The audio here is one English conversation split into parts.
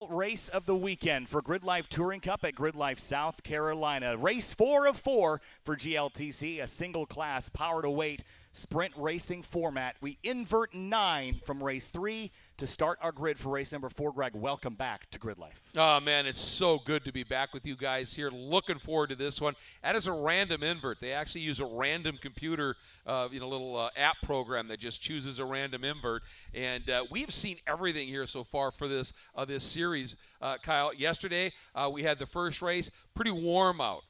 Race of the weekend for GRIDLIFE Touring Cup at GRIDLIFE, South Carolina. Race 4 of 4 for GLTC, a single class power to weight sprint racing format. We invert 9 from race 3 to start our grid for race number 4. Greg, welcome back to GRIDLIFE. Oh, man, it's so good to be back with you guys here. Looking forward to this one. That is a random invert. They actually use a random computer, little app program that just chooses a random invert. And we've seen everything here so far for this series. Kyle, yesterday we had the first race, pretty warm out.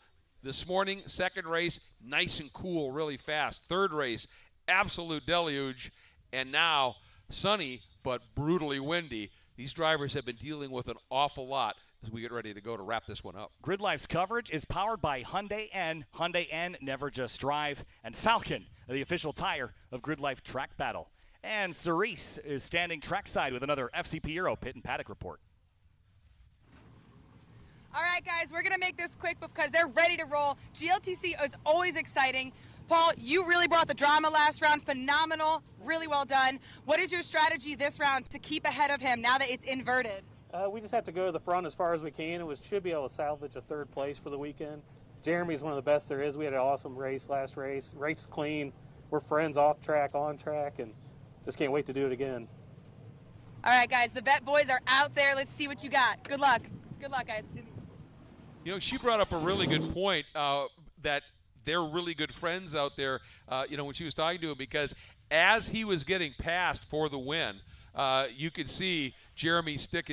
This morning, second race, nice and cool, really fast. Third race, absolute deluge. And now, sunny but brutally windy. These drivers have been dealing with an awful lot as we get ready to go to wrap this one up. GRIDLIFE's coverage is powered by Hyundai N, Never Just Drive, and Falcon, the official tire of GRIDLIFE Track Battle. And Cerise is standing trackside with another FCP Euro pit and paddock report. All right, guys, we're going to make this quick because they're ready to roll. GLTC is always exciting. Paul, you really brought the drama last round. Phenomenal. Really well done. What is your strategy this round to keep ahead of him now that it's inverted? We just have to go to the front as far as we can. Should be able to salvage a third place for the weekend. Jeremy's one of the best there is. We had an awesome race last race. Race clean. We're friends off track, on track, and just can't wait to do it again. All right, guys, the vet boys are out there. Let's see what you got. Good luck. Good luck, guys. You know, she brought up a really good point that they're really good friends out there, when she was talking to him, because as he was getting passed for the win, you could see Jeremy stick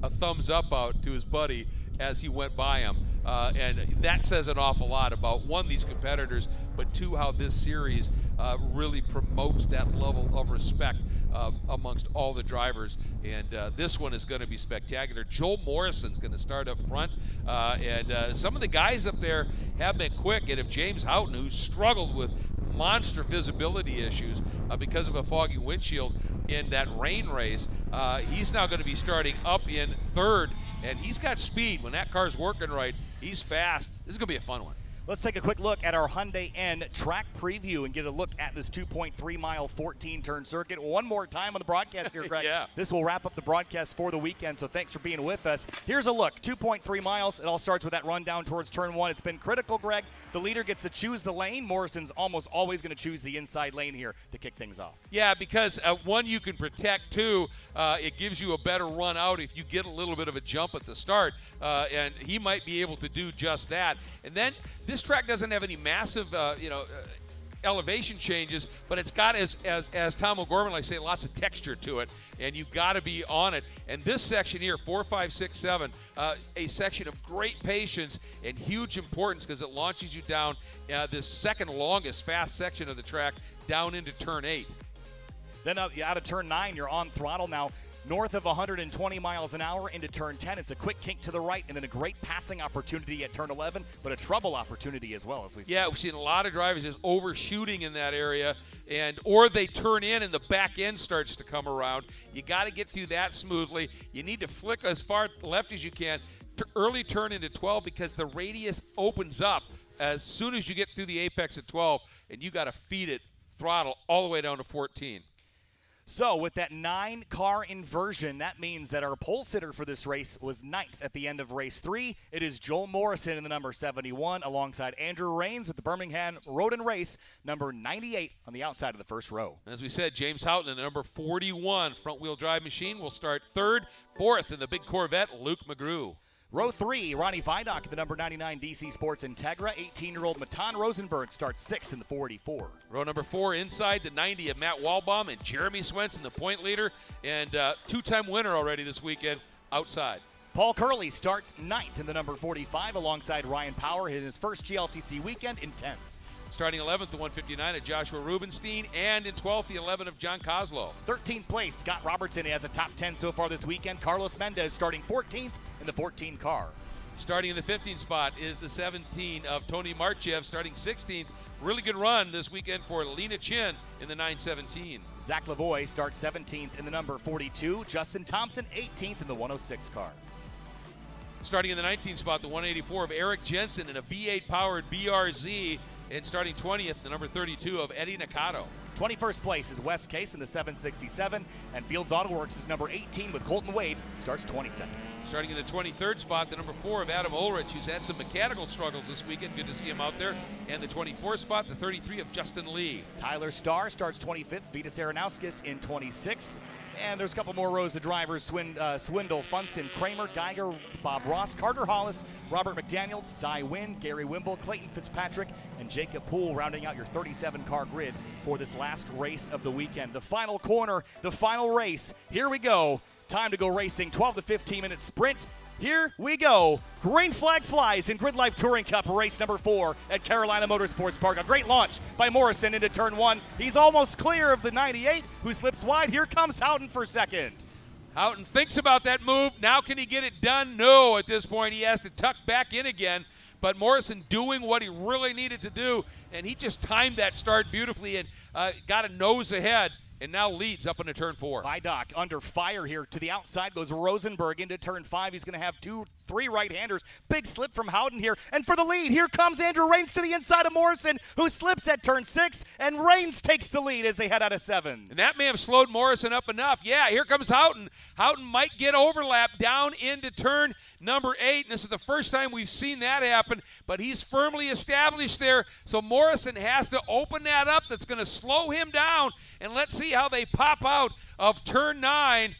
a thumbs up out to his buddy as he went by him. And that says an awful lot about, one, these competitors, but two, how this series really promotes that level of respect amongst all the drivers. And this one is going to be spectacular. Joel Morrison's going to start up front. And some of the guys up there have been quick. And if James Houghton, who struggled with monster visibility issues because of a foggy windshield in that rain race, he's now going to be starting up in third. And he's got speed. When that car's working right, he's fast. This is going to be a fun one. Let's take a quick look at our Hyundai N track preview and get a look at this 2.3-mile, 14-turn circuit. One more time on the broadcast here, Greg. Yeah. This will wrap up the broadcast for the weekend, so thanks for being with us. Here's a look, 2.3 miles. It all starts with that run down towards turn 1. It's been critical, Greg. The leader gets to choose the lane. Morrison's almost always going to choose the inside lane here to kick things off. Yeah, because one, you can protect. Two, it gives you a better run out if you get a little bit of a jump at the start, and he might be able to do just that. And then this track doesn't have any massive, elevation changes, but it's got, as Tom O'Gorman likes to say, lots of texture to it, and you've got to be on it. And this section here, 4, 5, 6, 7, a section of great patience and huge importance because it launches you down this second longest fast section of the track down into turn 8. Then out of turn 9, you're on throttle now. North of 120 miles an hour into turn 10. It's a quick kink to the right and then a great passing opportunity at turn 11, but a trouble opportunity as well. We've seen a lot of drivers just overshooting in that area, or they turn in and the back end starts to come around. You got to get through that smoothly. You need to flick as far left as you can. Early turn into 12 because the radius opens up as soon as you get through the apex at 12, and you got to feed it throttle all the way down to 14. So with that 9-car inversion, that means that our pole sitter for this race was 9th at the end of race 3. It is Joel Morrison in the number 71 alongside Andrew Rains with the Birmingham Road and Race number 98 on the outside of the first row. As we said, James Houghton in the number 41 front-wheel drive machine will start third. Fourth in the big Corvette, Luke McGrew. Row 3, Ronnie Vidok, the number 99 DC Sports Integra. 18-year-old Matan Rosenberg starts 6th in the 44. Row number 4, inside the 90 of Matt Walbaum and Jeremy Swenson, the point leader, and two-time winner already this weekend, outside. Paul Curley starts 9th in the number 45 alongside Ryan Power in his first GLTC weekend in 10th. Starting 11th, the 159 of Joshua Rubenstein, and in 12th, the 11 of John Kozlow. 13th place, Scott Robertson has a top 10 so far this weekend. Carlos Mendez starting 14th in the 14 car. Starting in the 15th spot is the 17 of Tony Marchev, starting 16th. Really good run this weekend for Lena Chin in the 917. Zach Lavoie starts 17th in the number 42. Justin Thompson 18th in the 106 car. Starting in the 19th spot, the 184 of Eric Jensen in a V8-powered BRZ, and starting 20th, the number 32 of Eddie Nakato. 21st place is West Case in the 767, and Fields Auto Works is number 18 with Colton Wade, starts 22nd. Starting in the 23rd spot, the number 4 of Adam Ulrich, who's had some mechanical struggles this weekend. Good to see him out there. And the 24th spot, the 33 of Justin Lee. Tyler Starr starts 25th, Vitas Aronowskis in 26th. And there's a couple more rows of drivers, Swindle, Funston, Kramer, Geiger, Bob Ross, Carter Hollis, Robert McDaniels, Di Wynn, Gary Wimble, Clayton Fitzpatrick, and Jacob Poole rounding out your 37-car grid for this last race of the weekend. The final corner, the final race. Here we go. Time to go racing, 12 to 15-minute sprint. Here we go. Green flag flies in GRIDLIFE Touring Cup race number 4 at Carolina Motorsports Park. A great launch by Morrison into turn 1. He's almost clear of the 98, who slips wide. Here comes Houghton for second. Houghton thinks about that move. Now can he get it done? No, at this point he has to tuck back in again. But Morrison doing what he really needed to do, and he just timed that start beautifully and got a nose ahead. And now leads up into turn 4. Vidoc under fire here. To the outside goes Rosenberg into turn 5. He's going to have 2-3 right-handers. Big slip from Houghton here. And for the lead, here comes Andrew Raines to the inside of Morrison, who slips at turn 6. And Raines takes the lead as they head out of 7. And that may have slowed Morrison up enough. Yeah, here comes Houghton. Houghton might get overlap down into turn number 8. And this is the first time we've seen that happen. But he's firmly established there. So Morrison has to open that up. That's going to slow him down. And let's see how they pop out of turn 9.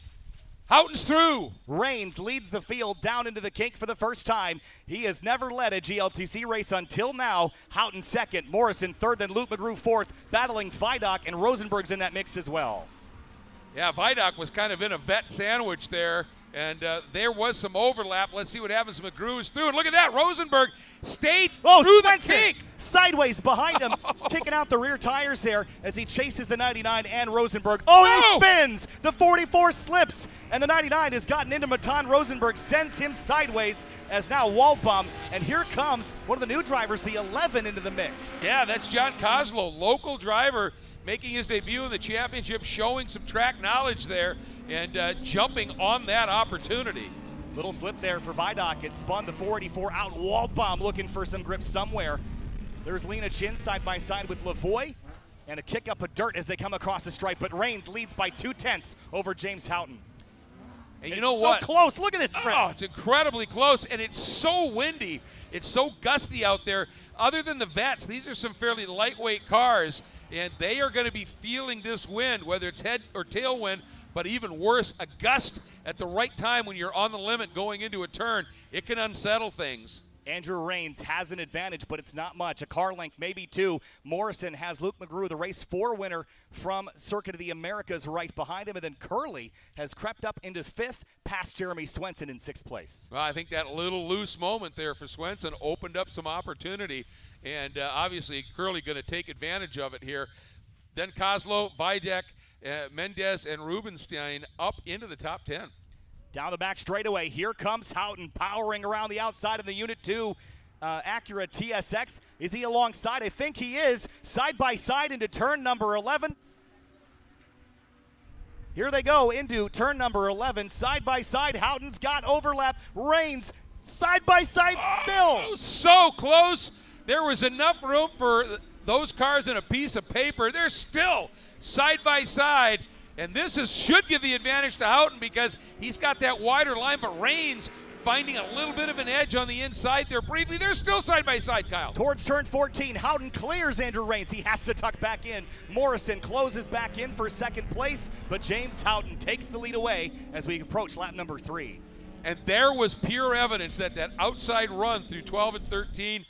Houghton's through. Raines leads the field down into the kink for the first time. He has never led a GLTC race until now. Houghton second, Morrison third, then Luke McGrew fourth, battling Vidoc, and Rosenberg's in that mix as well. Yeah, Vidoc was kind of in a vet sandwich there, and there was some overlap. Let's see what happens. McGrew is through, and look at that. Rosenberg stayed through the kink. Sideways behind him, kicking out the rear tires there as he chases the 99 and Rosenberg. Oh, he spins! The 44 slips, and the 99 has gotten into Matan. Rosenberg sends him sideways as now Waldbaum, and here comes one of the new drivers, the 11, into the mix. Yeah, that's John Kozlow, local driver, making his debut in the championship, showing some track knowledge there and jumping on that opportunity. Little slip there for Vidoc. It spun the 484 out. Waldbaum looking for some grip somewhere. There's Lena Chin side by side with Lavoie, and a kick up of dirt as they come across the stripe, but Raines leads by 2/10 over James Houghton. And you know what? So close. Look at this sprint. Oh, it's incredibly close, and it's so windy. It's so gusty out there. Other than the vets, these are some fairly lightweight cars, and they are going to be feeling this wind, whether it's head or tail wind, but even worse, a gust at the right time when you're on the limit going into a turn. It can unsettle things. Andrew Raines has an advantage, but it's not much. A car length, maybe 2. Morrison has Luke McGrew, the race 4 winner from Circuit of the Americas, right behind him. And then Curley has crept up into 5th, past Jeremy Swenson in 6th place. Well, I think that little loose moment there for Swenson opened up some opportunity. And obviously, Curley going to take advantage of it here. Then Kozlow, Vidoc, Mendez, and Rubenstein up into the top 10. Down the back straightaway, here comes Houghton powering around the outside of the Unit 2 Acura TSX. Is he alongside? I think he is. Side by side into turn number 11. Here they go into turn number 11. Side by side, Houghton's got overlap. Raines side by side still. Oh, so close. There was enough room for those cars in a piece of paper. They're still side by side. And this should give the advantage to Houghton because he's got that wider line, but Raines finding a little bit of an edge on the inside there briefly. They're still side by side, Kyle. Towards turn 14, Houghton clears Andrew Raines. He has to tuck back in. Morrison closes back in for second place, but James Houghton takes the lead away as we approach lap number 3. And there was pure evidence that that outside run through 12 and 13,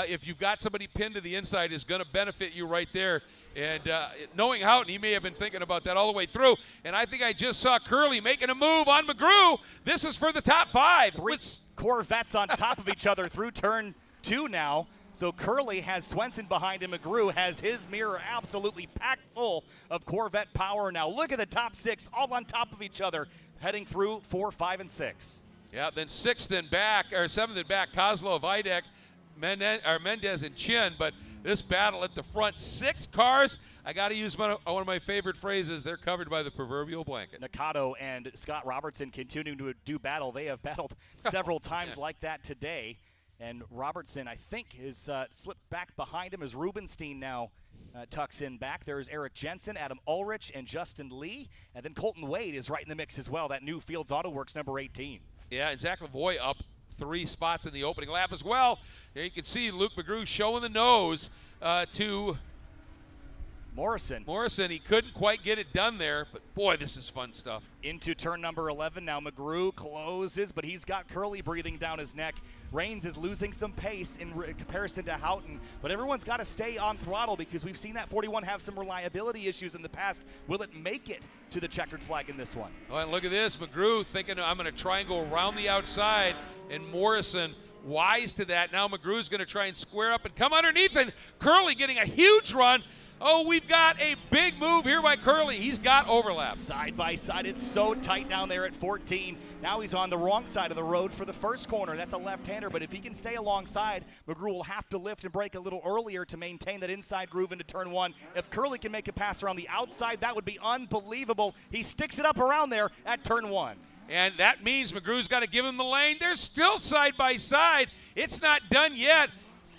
if you've got somebody pinned to the inside, is going to benefit you right there. And knowing Houghton, he may have been thinking about that all the way through. And I think I just saw Curley making a move on McGrew. This is for the top 5. 3 Corvettes on top of each other through turn 2 now. So Curley has Swenson behind him. McGrew has his mirror absolutely packed full of Corvette power now. Look at the top 6 all on top of each other heading through 4, 5, and 6. Yeah, then 6th and back, or 7th and back, Kozlow, Vidoc, Mendez, and Chin. But this battle at the front, 6 cars. I got to use one of my favorite phrases. They're covered by the proverbial blanket. Nakado and Scott Robertson continuing to do battle. They have battled several times like that today. And Robertson, I think, is slipped back behind him as Rubenstein now tucks in back. There's Eric Jensen, Adam Ulrich, and Justin Lee. And then Colton Wade is right in the mix as well, that new Fields Auto Works number 18. Yeah, and Zach Lavoie up 3 spots in the opening lap as well. There you can see Luke McGrew showing the nose to Morrison. He couldn't quite get it done there, but boy, this is fun stuff. Into turn number 11. Now McGrew closes, but he's got Curley breathing down his neck. Raines is losing some pace in comparison to Houghton, but everyone's got to stay on throttle because we've seen that 41 have some reliability issues in the past. Will it make it to the checkered flag in this one? Oh, and look at this. McGrew thinking, I'm going to try and go around the outside, and Morrison wise to that. Now McGrew's going to try and square up and come underneath, and Curley getting a huge run. Oh, we've got a big move here by Curley. He's got overlap. Side by side, it's so tight down there at 14. Now he's on the wrong side of the road for the first corner. That's a left-hander, but if he can stay alongside, McGrew will have to lift and brake a little earlier to maintain that inside groove into turn 1. If Curley can make a pass around the outside, that would be unbelievable. He sticks it up around there at turn 1. And that means McGrew's got to give him the lane. They're still side by side. It's not done yet.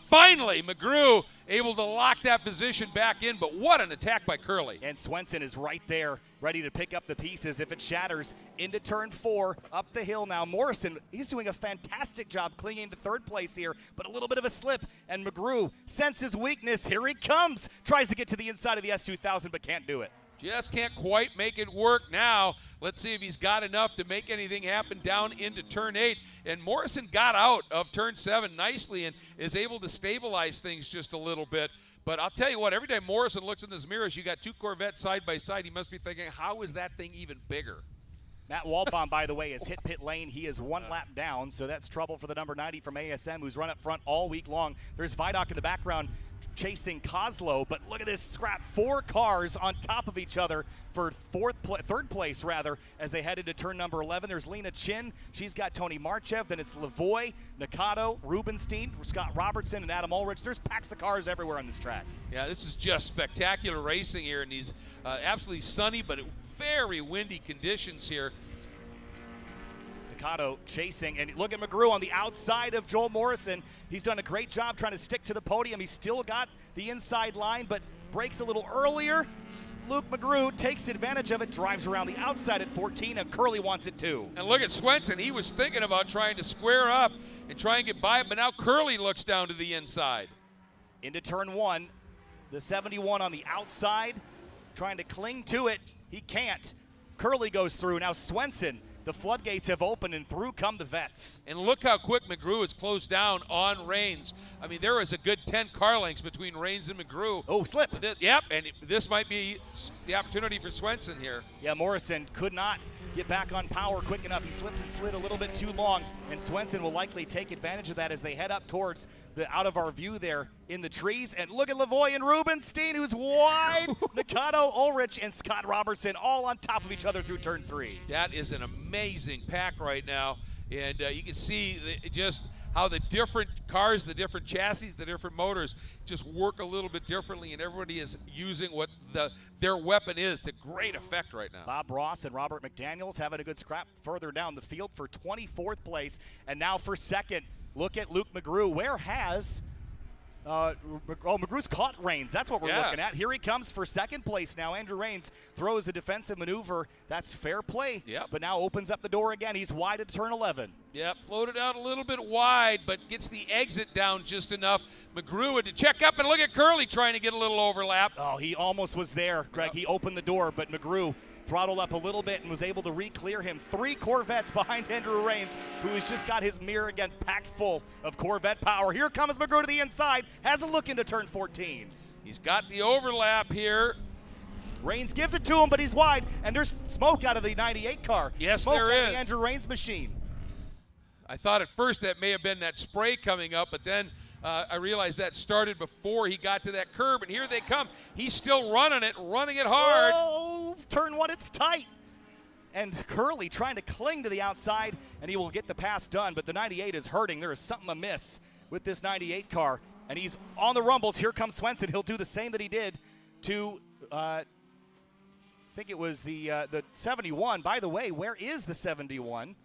Finally, McGrew able to lock that position back in, but what an attack by Curley. And Swenson is right there, ready to pick up the pieces if it shatters. Into turn 4, up the hill now. Morrison, he's doing a fantastic job clinging to third place here, but a little bit of a slip, and McGrew senses weakness. Here he comes. Tries to get to the inside of the S2000, but can't do it. Just can't quite make it work now. Let's see if he's got enough to make anything happen down into turn 8. And Morrison got out of turn 7 nicely and is able to stabilize things just a little bit. But I'll tell you what, every time Morrison looks in his mirrors, you got 2 Corvettes side by side. He must be thinking, how is that thing even bigger? Matt Walbaum, by the way, has hit pit lane. He is 1 lap down, so that's trouble for the number 90 from ASM, who's run up front all week long. There's Vidoc in the background chasing Kozlow, but look at this scrap. 4 cars on top of each other for third place, as they head into turn number 11. There's Lena Chin. She's got Tony Marchev. Then it's Lavoie, Nakado, Rubenstein, Scott Robertson, and Adam Ulrich. There's packs of cars everywhere on this track. Yeah, this is just spectacular racing here in these absolutely sunny but very windy conditions here. Nakado chasing, and look at McGrew on the outside of Joel Morrison. He's done a great job trying to stick to the podium. He's still got the inside line, but breaks a little earlier. Luke McGrew takes advantage of it, drives around the outside at 14, and Curley wants it too. And look at Swenson. He was thinking about trying to square up and try and get by it, but now Curley looks down to the inside. Into turn 1, the 71 on the outside, trying to cling to it. He can't. Curley goes through. Now Swenson, the floodgates have opened, and through come the vets. And look how quick McGrew has closed down on Raines. I mean, there is a good 10 car lengths between Raines and McGrew. Oh, slip. Yep, and this might be the opportunity for Swenson here. Yeah, Morrison could not get back on power quick enough. He slipped and slid a little bit too long, and Swenson will likely take advantage of that as they head up towards the out of our view there in the trees. And look at Lavoie and Rubenstein, who's wide. Nakado, Ulrich, and Scott Robertson all on top of each other through turn 3. That is an amazing pack right now, and you can see just how the different cars, the different chassis, the different motors just work a little bit differently, and everybody is using what their weapon is to great effect right now. Bob Ross and Robert McDaniels having a good scrap further down the field for 24th place. And now for second, look at Luke McGrew. Where has McGrew's caught Raines. That's what we're looking at. Here he comes for second place now. Andrew Raines throws a defensive maneuver. That's fair play. Yep. But now opens up the door again. He's wide at turn 11. Yep, floated out a little bit wide, but gets the exit down just enough. McGrew had to check up, and look at Curley trying to get a little overlap. Oh, he almost was there, Greg. Yep. He opened the door, but McGrew throttled up a little bit and was able to re-clear him. 3 Corvettes behind Andrew Raines, who has just got his mirror again packed full of Corvette power. Here comes McGrew to the inside, has a look into turn 14. He's got the overlap here. Raines gives it to him, but he's wide, and there's smoke out of the 98 car. Yes, smoke there out is. Of the Andrew Raines machine. I thought at first that may have been that spray coming up, but then I realized that started before he got to that curb, and here they come. He's still running it hard. Oh, turn 1, it's tight. And Curley trying to cling to the outside, and he will get the pass done, but the 98 is hurting. There is something amiss with this 98 car, and he's on the rumbles. Here comes Swenson. He'll do the same that he did to, I think it was the 71. By the way, where is the 71?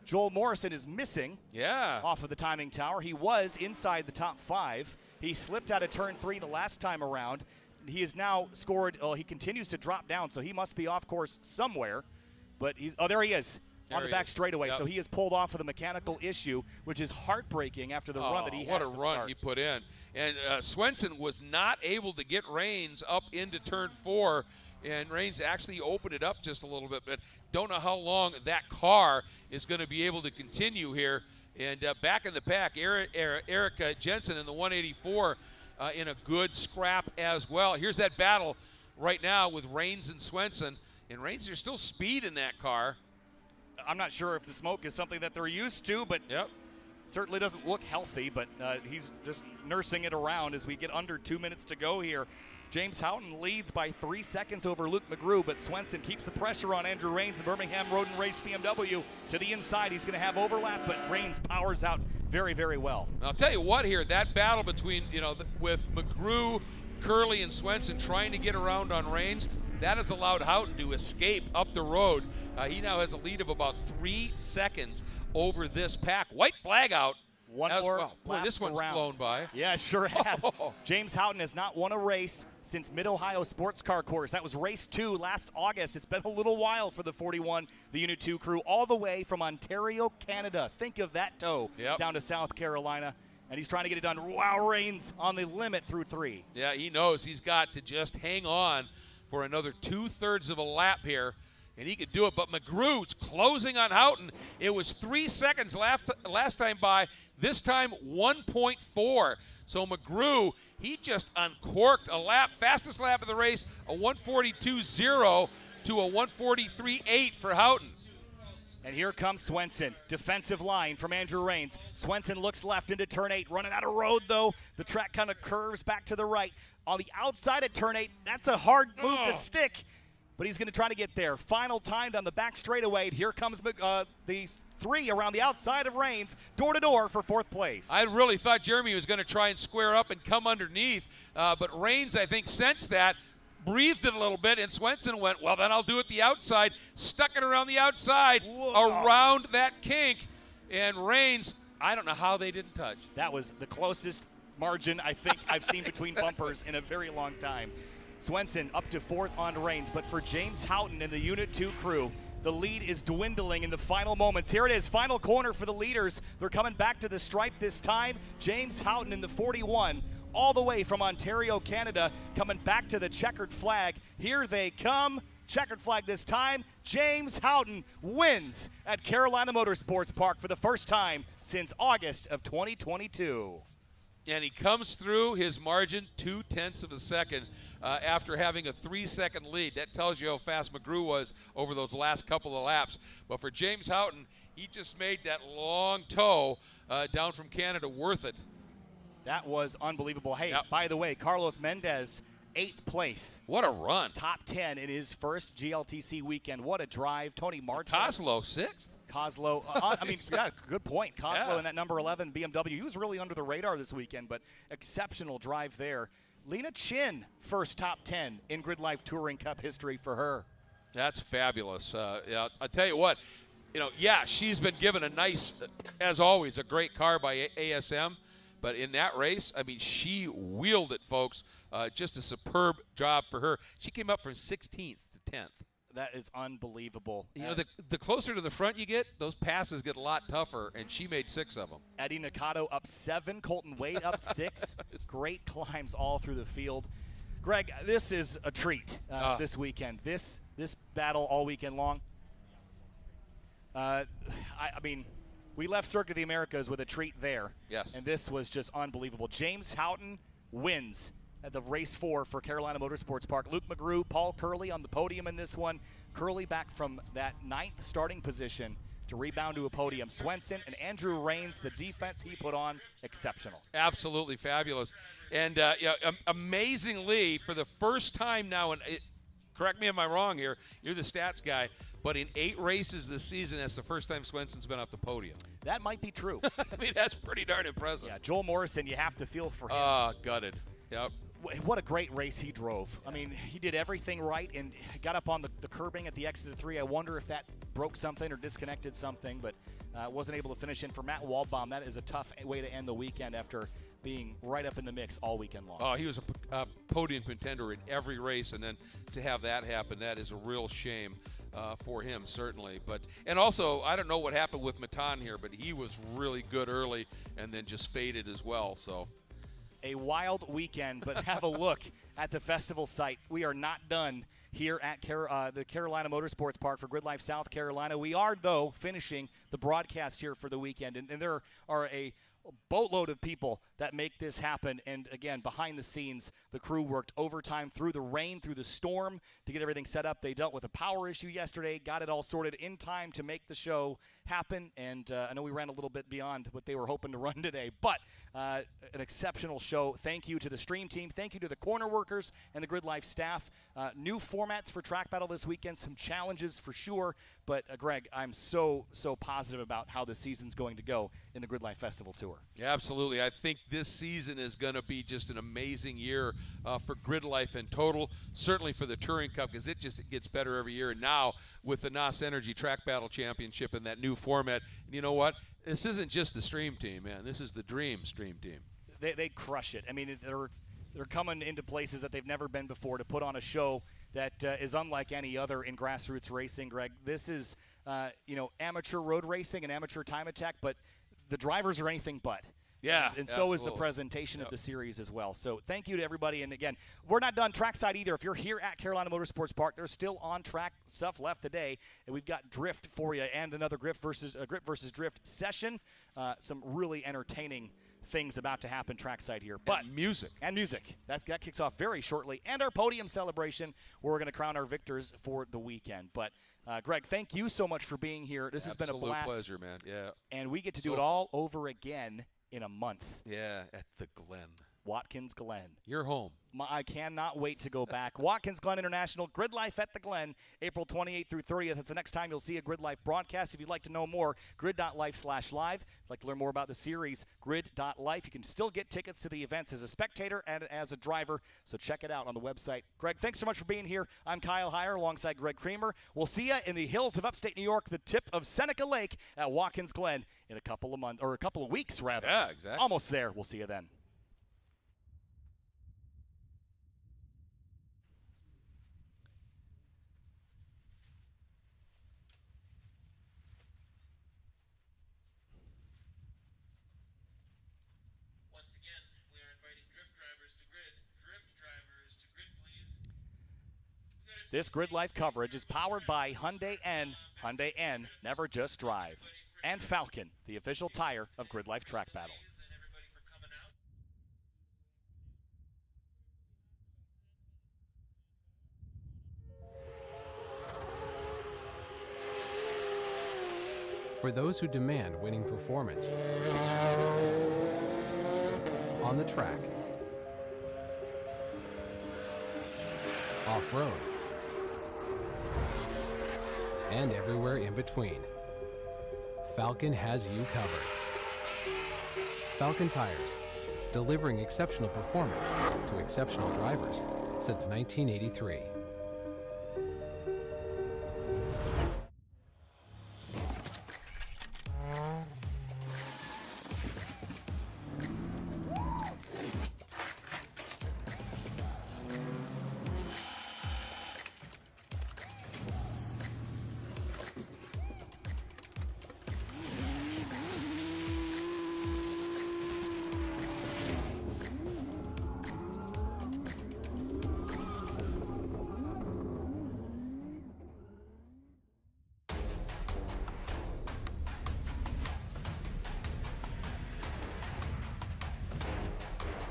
Joel Morrison is missing off of the timing tower. He was inside the top 5. He slipped out of turn 3 the last time around. he has now scored. Well, he continues to drop down, so he must be off course somewhere. But there he is. On the back straightaway, so he is pulled off with a mechanical issue, which is heartbreaking after the run that he had. What a at the run start. he put in. And Swenson was not able to get Rains up into turn 4, and Rains actually opened it up just a little bit, but don't know how long that car is going to be able to continue here. And back in the pack, Erica Jensen in the 184 in a good scrap as well. Here's that battle right now with Rains and Swenson. And Rains, there's still speed in that car. I'm not sure if the smoke is something that they're used to, but certainly doesn't look healthy. But he's just nursing it around as we get under 2 minutes to go here. James Houghton leads by 3 seconds over Luke McGrew, but Swenson keeps the pressure on Andrew Rains, the Birmingham Road and Race BMW. To the inside, he's going to have overlap, but Rains powers out very, very well. I'll tell you what here, that battle between, with McGrew, Curley, and Swenson trying to get around on Rains, that has allowed Houghton to escape up the road. He now has a lead of about 3 seconds over this pack. White flag out. One more well. Boy, this one's around. flown by. Yeah, it sure has. James Houghton has not won a race since Mid-Ohio Sports Car Course. That was race 2 last August. It's been a little while for the 41, the Unit 2 crew, all the way from Ontario, Canada. Think of that tow down to South Carolina. And he's trying to get it done. Wow, Rains on the limit through 3. Yeah, he knows he's got to just hang on for another 2/3 of a lap here, and he could do it. But McGrew's closing on Houghton. It was 3 seconds last time by. This time 1.4. So McGrew, he just uncorked a lap, fastest lap of the race, a 142.0 to a 143.8 for Houghton. And here comes Swenson. Defensive line from Andrew Rains. Swenson looks left into turn 8. Running out of road, though. The track kind of curves back to the right. On the outside of turn 8, that's a hard move to stick. But he's going to try to get there. Final time down the back straightaway. Here comes the 3 around the outside of Rains. Door to door for 4th place. I really thought Jeremy was going to try and square up and come underneath. But Rains, I think, sensed that. Breathed it a little bit, and Swenson went, well, then I'll do it the outside. Stuck it around the outside, around that kink. And Rains, I don't know how they didn't touch. That was the closest margin I think I've seen between bumpers in a very long time. Swenson up to 4th on Rains, but for James Houghton and the Unit 2 crew, the lead is dwindling in the final moments. Here it is, final corner for the leaders. They're coming back to the stripe this time. James Houghton in the 41. All the way from Ontario, Canada, coming back to the checkered flag. Here they come. Checkered flag this time. James Houghton wins at Carolina Motorsports Park for the first time since August of 2022. And he comes through his margin 0.2 of a second after having a 3-second lead. That tells you how fast McGrew was over those last couple of laps. But for James Houghton, he just made that long tow down from Canada worth it. That was unbelievable. Hey, by the way, Carlos Mendez, 8th place. What a run. Top 10 in his first GLTC weekend. What a drive. Tony March. Kozlo, 6th. Kozlo, I mean, yeah, good point. Kozlo in that number 11 BMW. He was really under the radar this weekend, but exceptional drive there. Lena Chin, first top 10 in GRIDLIFE Touring Cup history for her. That's fabulous. I'll tell you what, she's been given a nice, as always, a great car by ASM. But in that race, I mean, she wheeled it, folks. Just a superb job for her. She came up from 16th to 10th. That is unbelievable. You know, the closer to the front you get, those passes get a lot tougher, and she made 6 of them. Eddie Nakato up 7, Colton Wade up 6. Great climbs all through the field. Greg, this is a treat this weekend. This battle all weekend long. I mean, we left Circuit of the Americas with a treat there. Yes. And this was just unbelievable. James Houghton wins at the race 4 for Carolina Motorsports Park. Luke McGrew, Paul Curley on the podium in this one. Curley back from that 9th starting position to rebound to a podium. Swenson and Andrew Rains, the defense he put on, exceptional. Absolutely fabulous. And amazingly, for the first time now, and correct me if I'm wrong here, you're the stats guy, but in 8 races this season, that's the first time Swenson's been off the podium. That might be true. I mean, that's pretty darn impressive. Yeah, Joel Morrison, you have to feel for him. Gutted. Yep. What a great race he drove. I mean, he did everything right and got up on the curbing at the exit of 3. I wonder if that broke something or disconnected something, but wasn't able to finish in. For Matt Waldbaum, that is a tough way to end the weekend after being right up in the mix all weekend long. Oh, he was a podium contender in every race, and then to have that happen, that is a real shame for him, certainly. And also, I don't know what happened with Matan here, but he was really good early and then just faded as well. So a wild weekend, but have a look at the festival site. We are not done here at the Carolina Motorsports Park for GridLife South Carolina. We are, though, finishing the broadcast here for the weekend, and there are a boatload of people that make this happen. And again, behind the scenes, the crew worked overtime through the rain, through the storm to get everything set up. They dealt with a power issue yesterday, got it all sorted in time to make the show happen. And I know we ran a little bit beyond what they were hoping to run today, but an exceptional show. Thank you to the stream team. Thank you to the corner workers and the GridLife staff. New formats for track battle this weekend, some challenges for sure. But Greg, I'm so positive about how the season's going to go in the GridLife Festival Tour. Yeah, absolutely. I think this season is going to be just an amazing year for GridLife in total, certainly for the Touring Cup, because it just gets better every year. And now with the NOS Energy Track Battle Championship and that new format, and you know what? This isn't just the stream team, man. This is the dream stream team. They crush it. I mean, they're coming into places that they've never been before to put on a show that is unlike any other in grassroots racing, Greg. This is, amateur road racing and amateur time attack, but the drivers are anything but. Yeah, and so is the presentation of the series as well. So thank you to everybody. And again, we're not done trackside either. If you're here at Carolina Motorsports Park, there's still on-track stuff left today. And we've got drift for you and another grip versus drift session. Some really entertaining things about to happen trackside here. But music. That kicks off very shortly. And our podium celebration, where we're going to crown our victors for the weekend. But Greg, thank you so much for being here. This has been a blast. Absolute pleasure, man. Yeah. And we get to do it all over again in a month. Yeah, at the Glen. Watkins Glen. You're home. I cannot wait to go back. Watkins Glen International, GridLife at the Glen, April 28th through 30th. That's the next time you'll see a GridLife broadcast. If you'd like to know more, grid.life/live. If you'd like to learn more about the series, grid.life. You can still get tickets to the events as a spectator and as a driver, so check it out on the website. Greg, thanks so much for being here. I'm Kyle Heyer alongside Greg Creamer. We'll see you in the hills of upstate New York, the tip of Seneca Lake at Watkins Glen in a couple of months, or a couple of weeks, rather. Yeah, exactly. Almost there. We'll see you then. This GridLife coverage is powered by Hyundai N, never just drive, and Falcon, the official tire of GridLife Track Battle. For those who demand winning performance on the track, off-road, and everywhere in between, Falcon has you covered. Falcon Tires, delivering exceptional performance to exceptional drivers since 1983.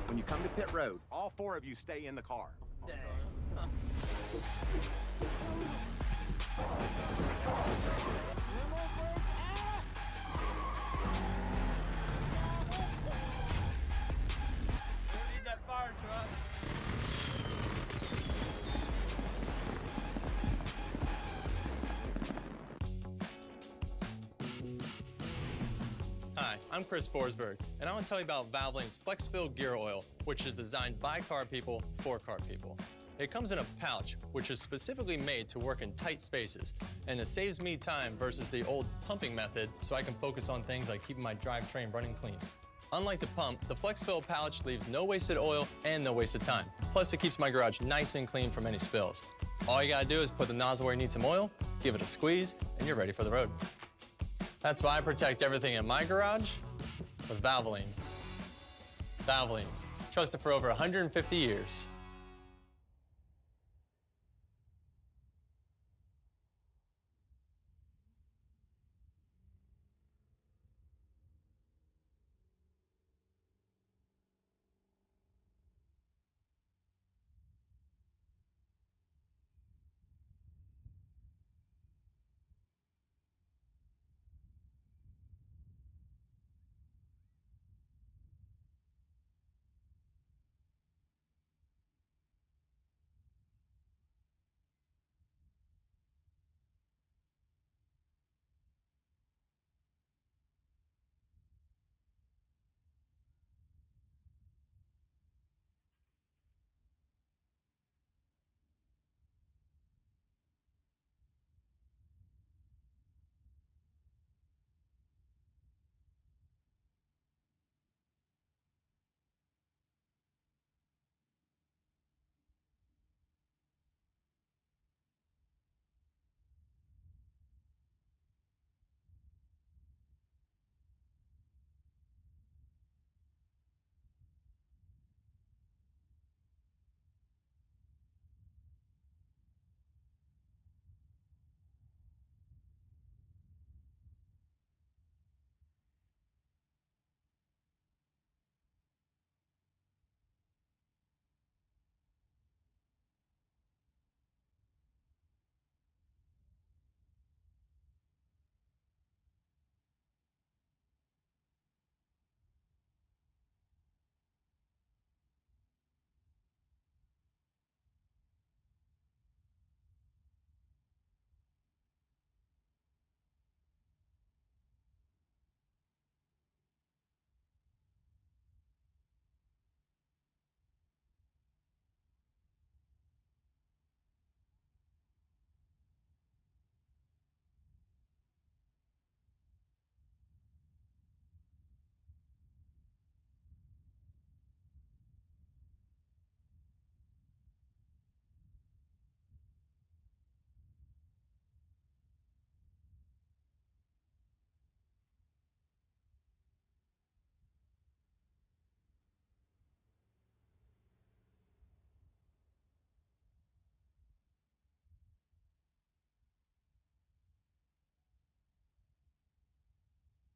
When you come to pit road, all four of you stay in the car. Need that fire truck. Hi, I'm Chris Forsberg, and I want to tell you about Valvoline's Flex-Fill Gear Oil, which is designed by car people for car people. It comes in a pouch, which is specifically made to work in tight spaces, and it saves me time versus the old pumping method, so I can focus on things like keeping my drivetrain running clean. Unlike the pump, the flex-fill pouch leaves no wasted oil and no wasted time. Plus, it keeps my garage nice and clean from any spills. All you gotta do is put the nozzle where you need some oil, give it a squeeze, and you're ready for the road. That's why I protect everything in my garage with Valvoline. Valvoline, trusted for over 150 years.